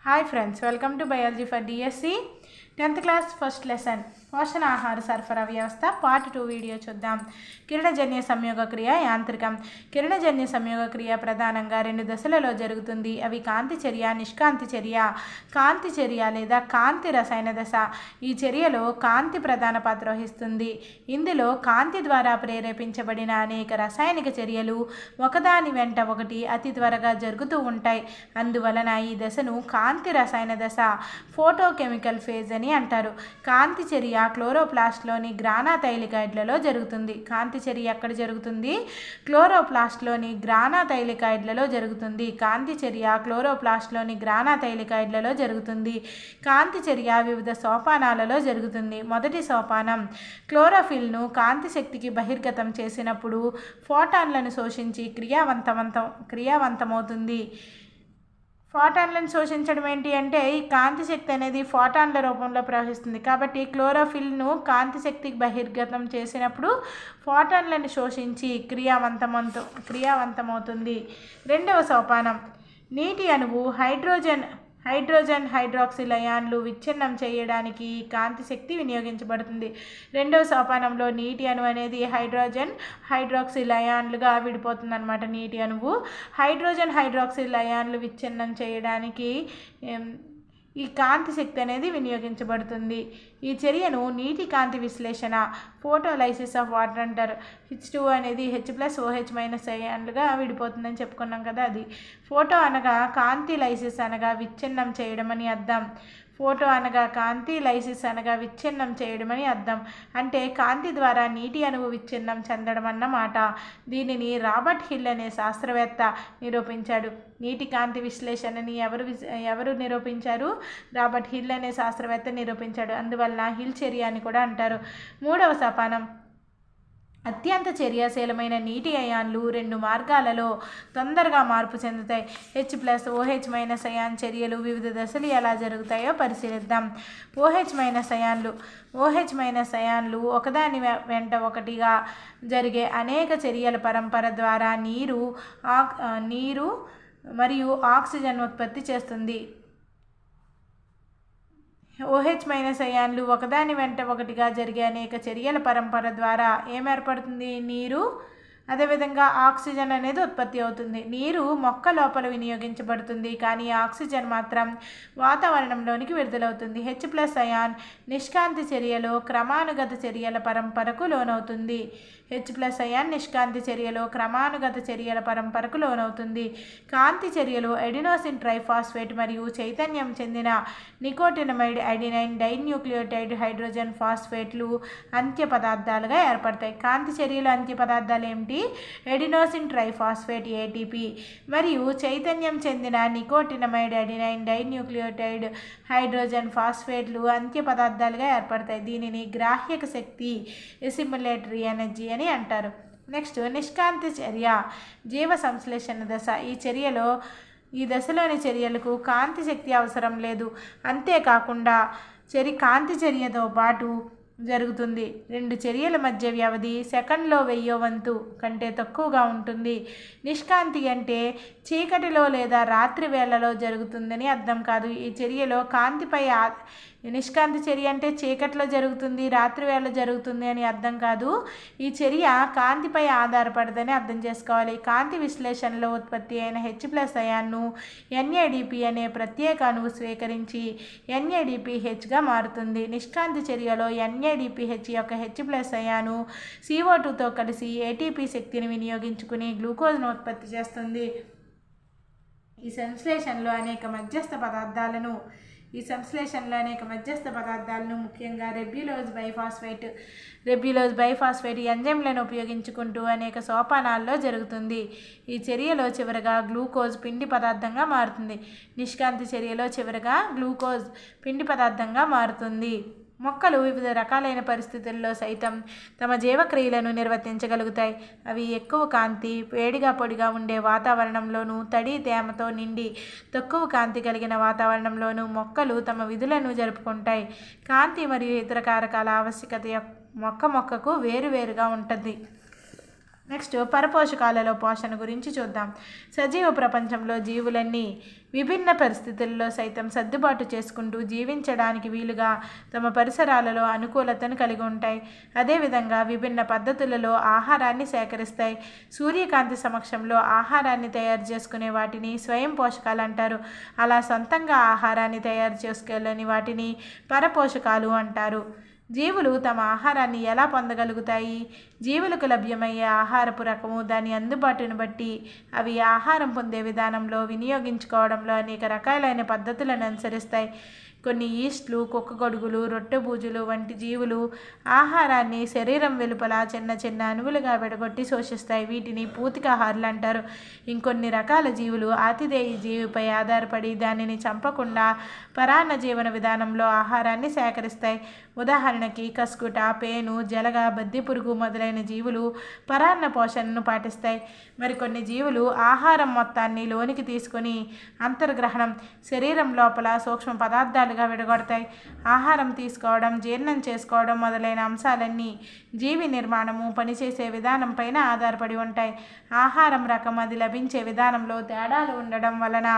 Hi friends, welcome to biology for DSC 10th class first lesson పోషణాహార సరఫరా వ్యవస్థ part 2 video చూద్దాం. కిరణజన్య సంయోగ క్రియ యాంత్రికం. కిరణజన్య సంయోగ క్రియ ప్రధానంగా 2 దశలలో జరుగుతుంది. అవి కాంతి చర్య, నిష్కాంతి చర్య. కాంతి చర్య లేదా కాంతి రసాయన దశ. ఈ చర్యలో కాంతి ప్రధాన పాత్ర వహిస్తుంది. ఇందులో కాంతి ద్వారా ప్రేరేపించబడిన అనేక రసాయనిక చర్యలు ఒకదాని వెంట ఒకటి అతి త్వరగా జరుగుతూ ఉంటాయి. అందువలన ఈ దశను కాంతి రసాయన దశ, ఫోటోకెమికల్ ఫేజ్ అని అంటారు. కాంతి చర్య క్లోరోప్లాస్ట్లోని గ్రానా తైలికాయిడ్లలో జరుగుతుంది. కాంతి చర్య ఎక్కడ జరుగుతుంది? క్లోరోప్లాస్ట్లోని గ్రానా తైలికాయిడ్లలో జరుగుతుంది. కాంతి చర్య క్లోరోప్లాస్ట్లోని గ్రానా తైలికాయిడ్లలో జరుగుతుంది. కాంతి చర్య వివిధ సోపానాలలో జరుగుతుంది. మొదటి సోపానం, క్లోరోఫిల్ను కాంతి శక్తికి బహిర్గతం చేసినప్పుడు ఫోటాన్లను శోషించి క్రియావంతమవుతుంది. ఫోటాన్లను శోషించడం ఏంటి అంటే, ఈ కాంతి శక్తి అనేది ఫోటాన్ల రూపంలో ప్రవహిస్తుంది. కాబట్టి క్లోరోఫిల్ను కాంతి శక్తికి బహిర్గతం చేసినప్పుడు ఫోటాన్లను శోషించి క్రియావంతమవుతుంది. రెండవ సోపానం, నీటి అణువు హైడ్రోజన్ హైడ్రాక్సిల్ అయాన్లు విచ్ఛిన్నం చేయడానికి కాంతి శక్తి వినియోగించబడుతుంది. రెండవ సోపానంలో నీటి అణువు అనేది హైడ్రాక్సిల్ అయాన్లుగా విడిపోతుంది అన్నమాట. నీటి అణువు హైడ్రాక్సిల్ అయాన్లు విచ్ఛిన్నం చేయడానికి ఈ కాంతి శక్తి అనేది వినియోగించబడుతుంది. ఈ చర్యను నీటి కాంతి విశ్లేషణ, ఫోటోలైసిస్ ఆఫ్ వాటర్ అంటారు. H2 అనేది H+OH- అయాన్లుగా విడిపోతుందని చెప్పుకున్నాం కదా, అది. ఫోటో అనగా కాంతి, లైసిస్ అనగా విచ్ఛిన్నం చేయడం అని అర్థం. ఫోటో అనగా కాంతి, లైసిస్ అనగా విచ్ఛిన్నం చేయడం అని అర్థం. అంటే కాంతి ద్వారా నీటి అణువు విచ్ఛిన్నం చెందడం అన్నమాట. దీనిని రాబర్ట్ హిల్ అనే శాస్త్రవేత్త నిరూపించాడు. నీటి కాంతి విశ్లేషణని ఎవరు నిరూపించారు? రాబర్ట్ హిల్ అనే శాస్త్రవేత్త నిరూపించాడు. అందువల్ల హిల్ చర్య అని కూడా అంటారు. మూడవ సోపానం, అత్యంత చర్యాశీలమైన నీటి అయాన్లు 2 మార్గాలలో తొందరగా మార్పు చెందుతాయి. H+OH- అయాన్ చర్యలు వివిధ దశలు ఎలా జరుగుతాయో పరిశీలిద్దాం. OH- అయాన్లు ఒకదాని వెంట ఒకటిగా జరిగే అనేక చర్యల పరంపర ద్వారా నీరు మరియు ఆక్సిజన్ ఉత్పత్తి చేస్తుంది. OH- అయాన్లు ఒకదాని వెంట ఒకటిగా జరిగే అనేక చర్యల పరంపర ద్వారా ఏర్పడుతుంది? నీరు, అదేవిధంగా ఆక్సిజన్ అనేది ఉత్పత్తి అవుతుంది. నీరు మొక్క లోపల వినియోగించబడుతుంది, కానీ ఆక్సిజన్ మాత్రం వాతావరణంలోనికి విడుదలవుతుంది. H+ అయాన్ నిష్కాంతి చర్యలో క్రమానుగత చర్యల పరంపరకు లోనవుతుంది. H+ అయాన్ నిష్కాంతి చర్యలో క్రమానుగత చర్యల పరంపరకు లోనవుతుంది. కాంతి చర్యలో ఎడినోసిన్ ట్రైఫాస్ఫేట్ మరియు చైతన్యం చెందిన నికోటినమైడ్ అడినైన్ డైన్యూక్లియోటైడ్ హైడ్రోజన్ ఫాస్ఫేట్లు అంత్య పదార్థాలుగా ఏర్పడతాయి. కాంతి చర్యలో అంత్య పదార్థాలు ఏమిటి? ఎడినోసిన్ ట్రైఫాస్ఫేట్ ATP మరియు చైతన్యం చెందిన నికోటినమైడ్ అడినైన్ డైన్యూక్లియోటైడ్ హైడ్రోజన్ ఫాస్ఫేట్లు అంత్య పదార్థాలుగా ఏర్పడతాయి. దీనిని గ్రాహ్యక శక్తి, ఎసిమ్యులేటరీ ఎనర్జీ అని అంటారు. నెక్స్ట్, నిష్కాంతి చర్య, జీవ సంశ్లేషణ దశ. ఈ దశలోని చర్యలకు కాంతి శక్తి అవసరం లేదు. అంతేకాకుండా కాంతి చర్యతో పాటు జరుగుతుంది. 2 చర్యల మధ్య వ్యవధి సెకండ్లో 1000వ వంతు కంటే తక్కువగా ఉంటుంది. నిష్కాంతి అంటే చీకటిలో లేదా రాత్రి వేళలో జరుగుతుందని అర్థం కాదు. ఈ చర్యలో నిష్కాంతి చర్య అంటే చీకటిలో జరుగుతుంది, రాత్రి వేళ జరుగుతుంది అని అర్థం కాదు. ఈ చర్య కాంతిపై ఆధారపడదని అర్థం చేసుకోవాలి. కాంతి విశ్లేషణలో ఉత్పత్తి అయిన H+ అయాన్ను NADP అనే ప్రత్యేక అణువు స్వీకరించి NADPHగా మారుతుంది. నిష్కాంతి చర్యలో NADPH యొక్క H+ అయాను CO2తో కలిసి ATP శక్తిని వినియోగించుకుని గ్లూకోజ్ను ఉత్పత్తి చేస్తుంది. ఈ సంశ్లేషణలో అనేక మధ్యస్థ పదార్థాలను ముఖ్యంగా రెబ్యులోజ్ బైఫాస్ఫేట్ ఎంజైమ్లను ఉపయోగించుకుంటూ అనేక సోపానాల్లో జరుగుతుంది. ఈ చర్యలో చివరగా గ్లూకోజ్ పిండి పదార్థంగా మారుతుంది. నిష్కాంతి చర్యలో చివరగా గ్లూకోజ్ పిండి పదార్థంగా మారుతుంది. మొక్కలు వివిధ రకాలైన పరిస్థితుల్లో సైతం తమ జీవక్రియలను నిర్వర్తించగలుగుతాయి. అవి ఎక్కువ కాంతి, వేడిగా పొడిగా ఉండే వాతావరణంలోనూ, తడి తేమతో నిండి తక్కువ కాంతి కలిగిన వాతావరణంలోనూ మొక్కలు తమ విధులను జరుపుకుంటాయి. కాంతి మరియు ఇతర కారకాల ఆవశ్యకత మొక్కకు వేరువేరుగా ఉంటుంది. నెక్స్ట్ పరపోషకాలలో పోషణ గురించి చూద్దాం. సజీవ ప్రపంచంలో జీవులన్నీ విభిన్న పరిస్థితుల్లో సైతం సర్దుబాటు చేసుకుంటూ జీవించడానికి వీలుగా తమ పరిసరాలలో అనుకూలతను కలిగి ఉంటాయి. అదేవిధంగా విభిన్న పద్ధతులలో ఆహారాన్ని సేకరిస్తాయి. సూర్యకాంతి సమక్షంలో ఆహారాన్ని తయారు చేసుకునే వాటిని స్వయం పోషకాలు అంటారు. అలా సొంతంగా ఆహారాన్ని తయారు చేసుకోలేని వాటిని పరపోషకాలు అంటారు. జీవులు తమ ఆహారాన్ని ఎలా పొందగలుగుతాయి? జీవులకు లభ్యమయ్యే ఆహారపు రకము, దాని అందుబాటును బట్టి అవి ఆహారం పొందే విధానంలో వినియోగించుకోవడంలో అనేక రకాలైన పద్ధతులను అనుసరిస్తాయి. కొన్ని ఈస్ట్లు, కుక్కగొడుగులు, రొట్టెబూజులు వంటి జీవులు ఆహారాన్ని శరీరం వెలుపల చిన్న చిన్న అణువులుగా విడగొట్టి శోషిస్తాయి. వీటిని పూతికాహారులు అంటారు. ఇంకొన్ని రకాల జీవులు ఆతిథేయ జీవిపై ఆధారపడి దానిని చంపకుండా పరాన్న జీవన విధానంలో ఆహారాన్ని సేకరిస్తాయి. ఉదాహరణకి కస్కుట, పేను, జలగ, బద్దిపురుగు మొదలైన జీవులు పరాన్న పోషణను పాటిస్తాయి. మరికొన్ని జీవులు ఆహారం మొత్తాన్ని లోనికి తీసుకొని అంతర్గ్రహణం, శరీరం లోపల సూక్ష్మ పదార్థాలుగా విడగొడతాయి. ఆహారం తీసుకోవడం, జీర్ణం చేసుకోవడం మొదలైన అంశాలన్నీ జీవి నిర్మాణము, పనిచేసే విధానం పైన ఆధారపడి ఉంటాయి. ఆహారం రకం, అది లభించే విధానంలో తేడాలు ఉండడం వలన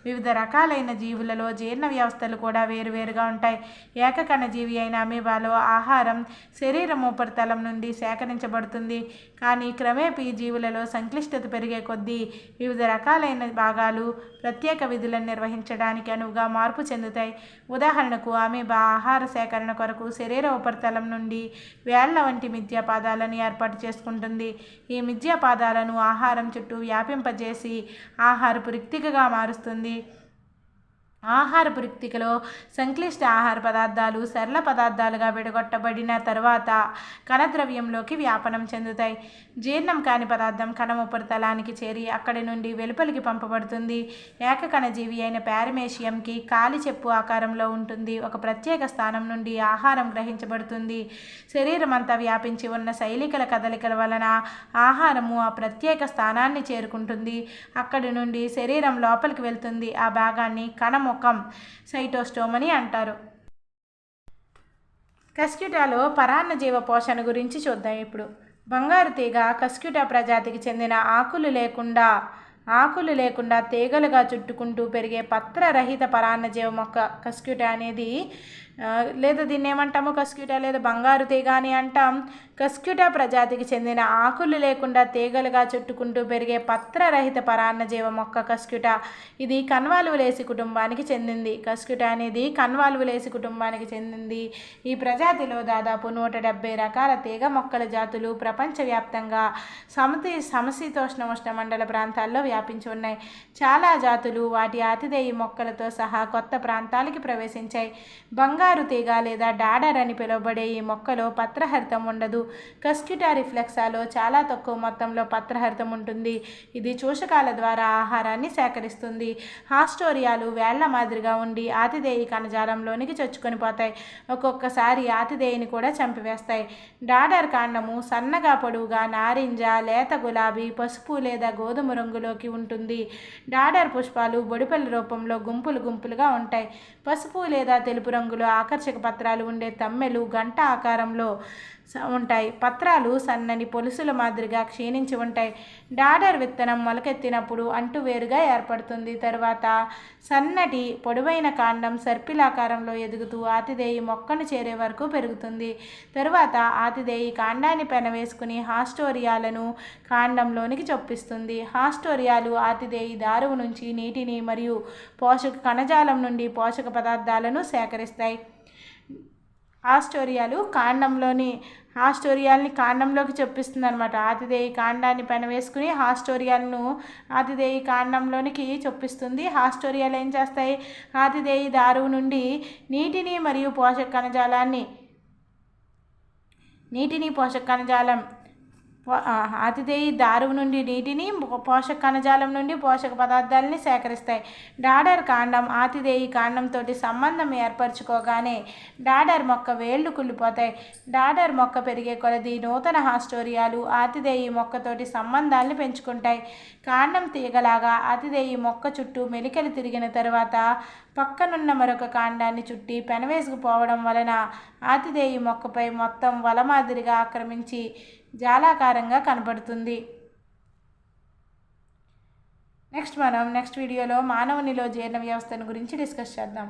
వివిధ రకాలైన జీవులలో జీర్ణ వ్యవస్థలు కూడా వేరువేరుగా ఉంటాయి. ఏకకణ జీవి అయిన అమీబాలో ఆహారం శరీరం ఉపరితలం నుండి సేకరించబడుతుంది. కానీ క్రమేపీ జీవులలో సంక్లిష్టత పెరిగే కొద్దీ వివిధ రకాలైన భాగాలు ప్రత్యేక విధులను నిర్వహించడానికి అనువుగా మార్పు చెందుతాయి. ఉదాహరణకు అమీబా ఆహార సేకరణ కొరకు శరీర ఉపరితలం నుండి వేళ్ల వంటి మిథ్యాపాదాలను ఏర్పాటు చేసుకుంటుంది. ఈ మిథ్యాపాదాలను ఆహారం చుట్టూ వ్యాపింపజేసి ఆహారపు రిక్తికగా మారుస్తుంది. ఆహారపు రిక్తికలో సంక్లిష్ట ఆహార పదార్థాలు సరళ పదార్థాలుగా విడగొట్టబడిన తర్వాత కణద్రవ్యంలోకి వ్యాపనం చెందుతాయి. జీర్ణం కాని పదార్థం కణం ఉపరితలానికి చేరి అక్కడి నుండి వెలుపలికి పంపబడుతుంది. ఏకకణ జీవి అయిన పారమేషియంకి కాలి చెప్పు ఆకారంలో ఉంటుంది. ఒక ప్రత్యేక స్థానం నుండి ఆహారం గ్రహించబడుతుంది. శరీరం అంతా వ్యాపించి ఉన్న శైలికల కదలికల వలన ఆహారము ఆ ప్రత్యేక స్థానాన్ని చేరుకుంటుంది. అక్కడి నుండి శరీరం లోపలికి వెళ్తుంది. ఆ భాగాన్ని కణముఖం, సైటోస్టోమ్ అని అంటారు. కస్క్యూటాలో పరాన్న జీవ పోషణ గురించి చూద్దాం. ఇప్పుడు బంగారు తీగ కస్క్యూటా ప్రజాతికి చెందిన ఆకులు లేకుండా తీగలుగా చుట్టుకుంటూ పెరిగే పత్రరహిత పరాన్నజీవ మొక్క కస్క్యూటా అనేది, లేదా దీన్ని ఏమంటాము, కస్క్యూటా లేదా బంగారు తీగ అని అంటాం. కస్క్యూటా ప్రజాతికి చెందిన ఆకులు లేకుండా తీగలుగా చుట్టుకుంటూ పెరిగే పత్రరహిత పరాన్నజీవ మొక్క కస్క్యూటా. ఇది కన్వాల్వులేసి కుటుంబానికి చెందింది. కస్క్యూటా అనేది కన్వాల్వులేసి కుటుంబానికి చెందింది. ఈ ప్రజాతిలో దాదాపు 170 రకాల తీగ మొక్కల జాతులు ప్రపంచవ్యాప్తంగా సమశీతోష్ణ ఉష్ణమండల ప్రాంతాల్లో వ్యాపించి ఉన్నాయి. చాలా జాతులు వాటి ఆతిథేయ మొక్కలతో సహా కొత్త ప్రాంతాలకి ప్రవేశించాయి. బంగారు తీగ లేదా డాడర్ అని పిలువబడే ఈ మొక్కలో పత్రహరితం ఉండదు. కస్క్యూటా రిఫ్లెక్సాలో చాలా తక్కువ మొత్తంలో పత్రహరితం ఉంటుంది. ఇది చూషకాల ద్వారా ఆహారాన్ని సేకరిస్తుంది. హాస్టోరియాలు వేళ్ల మాదిరిగా ఉండి ఆతిథేయ కణజాలంలోనికి చొచ్చుకొని పోతాయి. ఒక్కొక్కసారి ఆతిథేయిని కూడా చంపివేస్తాయి. డాడర్ కాండము సన్నగా పొడవుగా నారింజ, లేత గులాబీ, పసుపు లేదా గోధుమ రంగులోకి ఉంటుంది. డాడర్ పుష్పాలు బొడిపెల రూపంలో గుంపులుగా ఉంటాయి. పసుపు లేదా తెలుపు రంగులో ఆకర్షక పత్రాలు ఉండే తమ్మెలు గంట ఆకారంలో ఉంటాయి. పత్రాలు సన్నని పొలుసుల మాదిరిగా క్షీణించి ఉంటాయి. డాడర్ విత్తనం మొలకెత్తినప్పుడు అంటువేరుగా ఏర్పడుతుంది. తరువాత సన్నటి పొడవైన కాండం సర్పిలాకారంలో ఎదుగుతూ ఆతిథేయి మొక్కను చేరే వరకు పెరుగుతుంది. తరువాత ఆతిథేయి కాండాన్ని పెనవేసుకుని హాస్టోరియాలను కాండంలోనికి చొప్పిస్తుంది. హాస్టోరియాలు ఆతిథేయి దారువు నుంచి నీటిని మరియు పోషక కణజాలం నుండి పోషక పదార్థాలను సేకరిస్తాయి. హాస్టోరియాల్ని కాండంలోకి చొప్పిస్తుంది అనమాట. ఆతిథేయి కాండాన్ని పెనవేసుకుని హాస్టోరియాలను ఆతిథేయి కాండంలోనికి చొప్పిస్తుంది. హాస్టోరియాలు ఏం చేస్తాయి? ఆతిథేయి దారువు నుండి నీటిని మరియు పోషక కణజాలం ఆతిథేయి దారువు నుండి నీటిని, పోషక కణజాలం నుండి పోషక పదార్థాలని సేకరిస్తాయి. డాడర్ కాండం ఆతిథేయి కాండంతో సంబంధం ఏర్పరచుకోగానే డాడర్ మొక్క వేళ్లు కుళ్ళిపోతాయి. డాడర్ మొక్క పెరిగే కొలది నూతన హాస్టోరియాలు ఆతిథేయి మొక్కతోటి సంబంధాలను పెంచుకుంటాయి. కాండం తీగలాగా ఆతిథేయి మొక్క చుట్టూ మెలికలు తిరిగిన తరువాత పక్కనున్న మరొక కాండాన్ని చుట్టి పెనవేసుకుపోవడం వలన ఆతిథేయి మొక్కపై మొత్తం వల మాదిరిగా ఆక్రమించి జాలాకారంగా కనపడుతుంది. నెక్స్ట్ వీడియోలో మానవునిలో జీర్ణ వ్యవస్థను గురించి డిస్కస్ చేద్దాం.